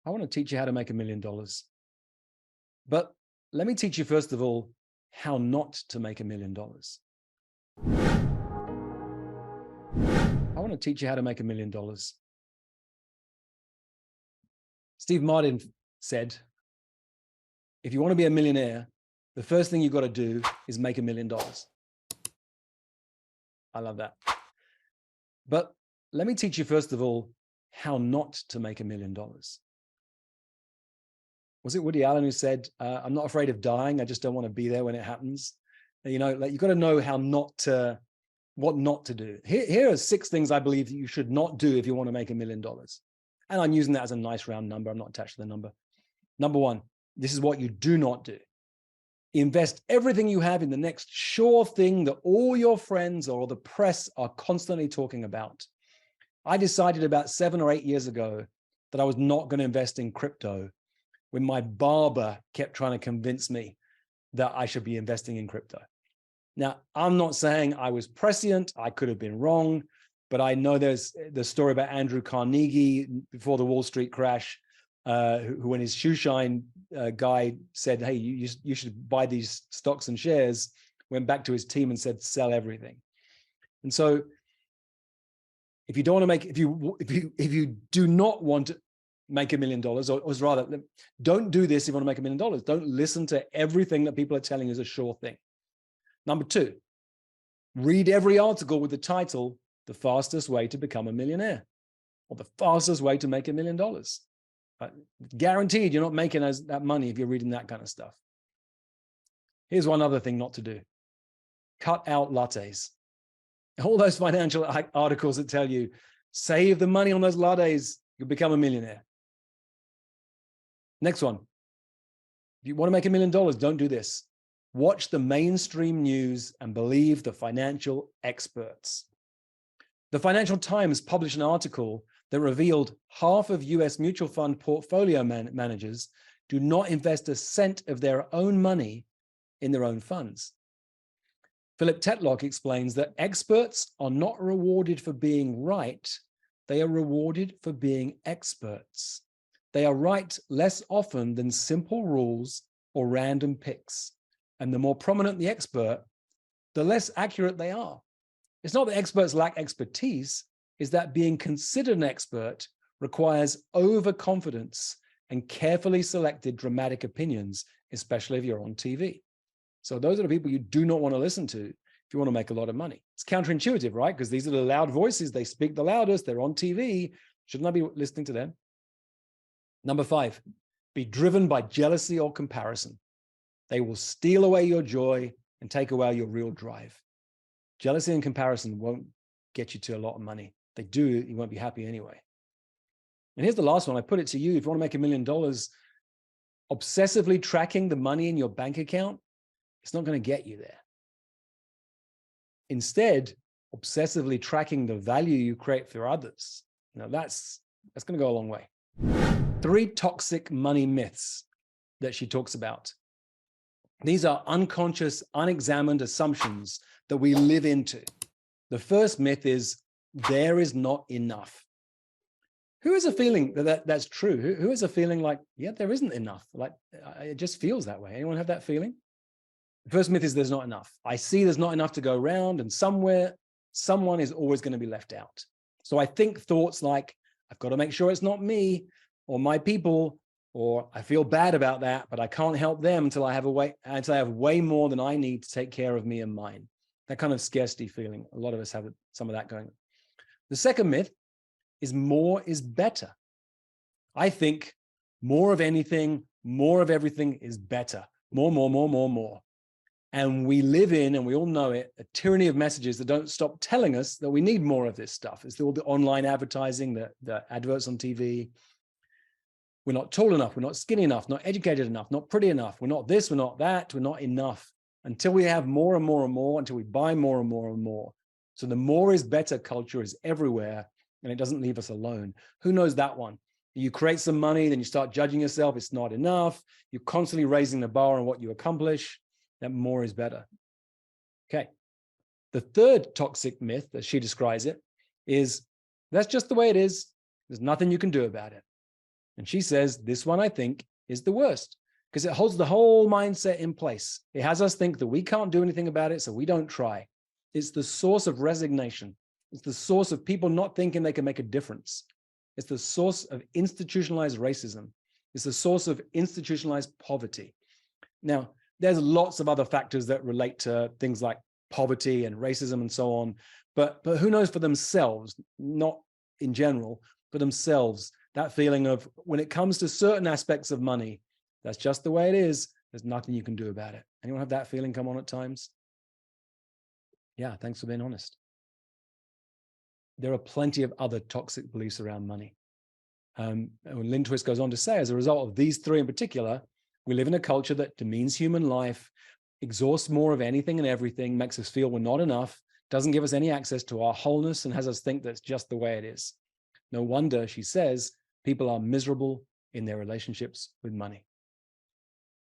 I want to teach you how to make $1 million. But let me teach you, first of all, how not to make $1 million. I want to teach you how to make $1 million. Steve Martin said, if you want to be a millionaire, the first thing you've got to do is make $1 million. I love that. But let me teach you, first of all, how not to make $1 million. Was it Woody Allen who said, I'm not afraid of dying, I just don't want to be there when it happens? You know, like, you've got to know what not to do. Here are 6 things I believe that you should not do if you want to make $1 million. And I'm using that as a nice round number. I'm not attached to the number. Number 1, this is what you do not do. Invest everything you have in the next sure thing that all your friends or the press are constantly talking about. I decided about 7 or 8 years ago that I was not going to invest in crypto when my barber kept trying to convince me that I should be investing in crypto. Now, I'm not saying I was prescient. I could have been wrong, but I know there's the story about Andrew Carnegie before the Wall Street crash, who when his shoe shine guy said, hey, you should buy these stocks and shares, went back to his team and said, sell everything. And so if you don't want to make, if you do not want to make $1 million, or rather, don't do this if you want to make $1 million. Don't listen to everything that people are telling you is a sure thing. Number 2, read every article with the title, The Fastest Way to Become a Millionaire, or The Fastest Way to Make $1 million. Guaranteed you're not making that money if you're reading that kind of stuff. Here's one other thing not to do. Cut out lattes. All those financial articles that tell you, save the money on those lattes, you'll become a millionaire. Next one. If you want to make $1 million, don't do this. Watch the mainstream news and believe the financial experts. The Financial Times published an article that revealed half of US mutual fund portfolio managers do not invest a cent of their own money in their own funds. Philip Tetlock explains that experts are not rewarded for being right, they are rewarded for being experts. They are right less often than simple rules or random picks. And the more prominent the expert, the less accurate they are. It's not that experts lack expertise, it's that being considered an expert requires overconfidence and carefully selected dramatic opinions, especially if you're on TV. So those are the people you do not want to listen to if you want to make a lot of money. It's counterintuitive, right? Because these are the loud voices, they speak the loudest, they're on TV. Shouldn't I be listening to them? Number 5, be driven by jealousy or comparison. They will steal away your joy and take away your real drive. Jealousy and comparison won't get you to a lot of money. They do, you won't be happy anyway. And here's the last one. I put it to you. If you want to make $1 million, obsessively tracking the money in your bank account, it's not going to get you there. Instead, obsessively tracking the value you create for others, that's going to go a long way. 3 toxic money myths that she talks about. These are unconscious, unexamined assumptions that we live into. The first myth is, there is not enough. Who has a feeling that's true? Who has a feeling like, yeah, there isn't enough? Like, it just feels that way. Anyone have that feeling? The first myth is there's not enough. I see there's not enough to go around, and somewhere, someone is always going to be left out. So I think thoughts like, I've got to make sure it's not me or my people, or I feel bad about that, but I can't help them until I have way more than I need to take care of me and mine. That kind of scarcity feeling. A lot of us have some of that going on. The second myth is more is better. I think more of anything, more of everything is better. More. And we live in, and we all know it, a tyranny of messages that don't stop telling us that we need more of this stuff. It's all the online advertising, the adverts on TV. We're not tall enough, we're not skinny enough, not educated enough, not pretty enough. We're not this, we're not that, we're not enough. Until we have more and more and more, until we buy more and more and more. So the more is better culture is everywhere, and it doesn't leave us alone. Who knows that one? You create some money, then you start judging yourself, it's not enough. You're constantly raising the bar on what you accomplish. That more is better. Okay. The third toxic myth, as she describes it, is that's just the way it is. There's nothing you can do about it. And she says, this one, I think, is the worst because it holds the whole mindset in place. It has us think that we can't do anything about it, so we don't try. It's the source of resignation. It's the source of people not thinking they can make a difference. It's the source of institutionalized racism. It's the source of institutionalized poverty. Now, there's lots of other factors that relate to things like poverty and racism and so on, but who knows for themselves, not in general, for themselves, that feeling of when it comes to certain aspects of money, that's just the way it is. There's nothing you can do about it. Anyone have that feeling come on at times? Yeah, thanks for being honest. There are plenty of other toxic beliefs around money. Lynn Twist goes on to say, as a result of these three in particular, we live in a culture that demeans human life, exhausts more of anything and everything, makes us feel we're not enough, doesn't give us any access to our wholeness, and has us think that's just the way it is. No wonder, she says, people are miserable in their relationships with money.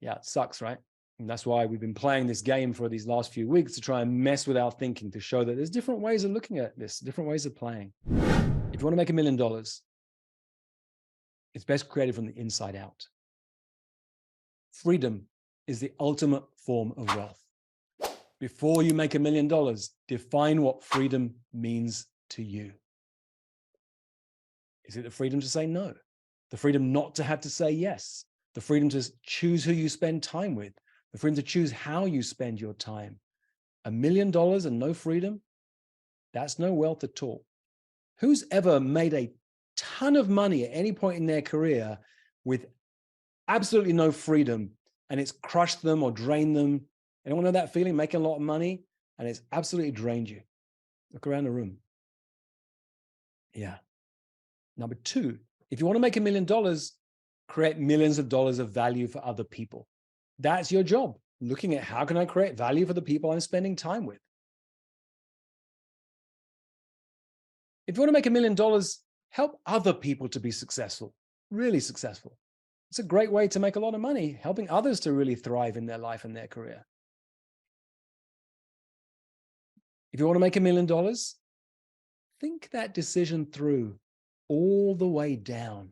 Yeah, it sucks, right? And that's why we've been playing this game for these last few weeks to try and mess with our thinking, to show that there's different ways of looking at this, different ways of playing. If you want to make $1 million, it's best created from the inside out. Freedom is the ultimate form of wealth. Before you make $1 million, define what freedom means to you. Is it the freedom to say no? The freedom not to have to say yes? The freedom to choose who you spend time with? The freedom to choose how you spend your time? $1 million and no freedom? That's no wealth at all. Who's ever made a ton of money at any point in their career with absolutely no freedom and it's crushed them or drained them? Anyone know that feeling, making a lot of money and it's absolutely drained you? Look around the room. Yeah. Number two, if you want to make $1 million, create millions of dollars of value for other people. That's your job, looking at how can I create value for the people I'm spending time with. If you want to make $1 million, help other people to be successful, really successful. It's a great way to make a lot of money, helping others to really thrive in their life and their career. If you want to make $1 million, think that decision through all the way down.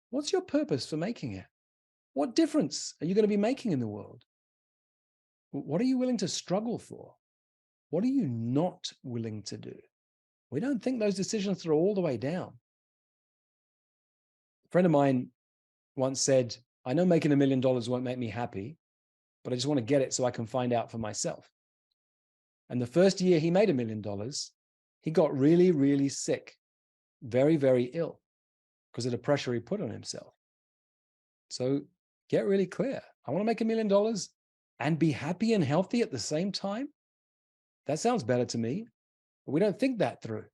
What's your purpose for making it? What difference are you going to be making in the world? What are you willing to struggle for? What are you not willing to do? We don't think those decisions through all the way down. A friend of mine once said, I know making $1 million won't make me happy, but I just want to get it so I can find out for myself. And the first year he made $1 million, he got really, really sick, very, very ill because of the pressure he put on himself. So get really clear. I want to make $1 million and be happy and healthy at the same time. That sounds better to me, but we don't think that through.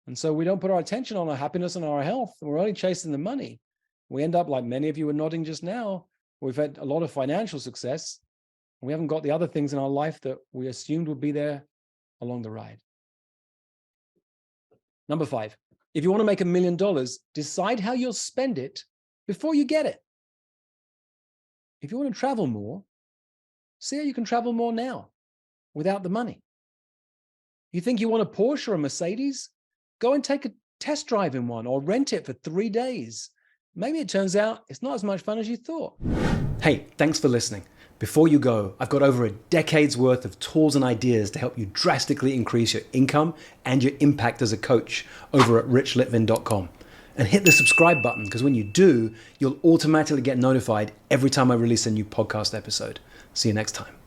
And so we don't put our attention on our happiness and our health. We're only chasing the money. We end up like many of you were nodding just now. We've had a lot of financial success. And we haven't got the other things in our life that we assumed would be there along the ride. Number 5, if you want to make $1 million, decide how you'll spend it before you get it. If you want to travel more, see how you can travel more now without the money. You think you want a Porsche or a Mercedes? Go and take a test drive in one or rent it for 3 days. Maybe it turns out it's not as much fun as you thought. Hey, thanks for listening. Before you go, I've got over a decade's worth of tools and ideas to help you drastically increase your income and your impact as a coach over at richlitvin.com. And hit the subscribe button, because when you do, you'll automatically get notified every time I release a new podcast episode. See you next time.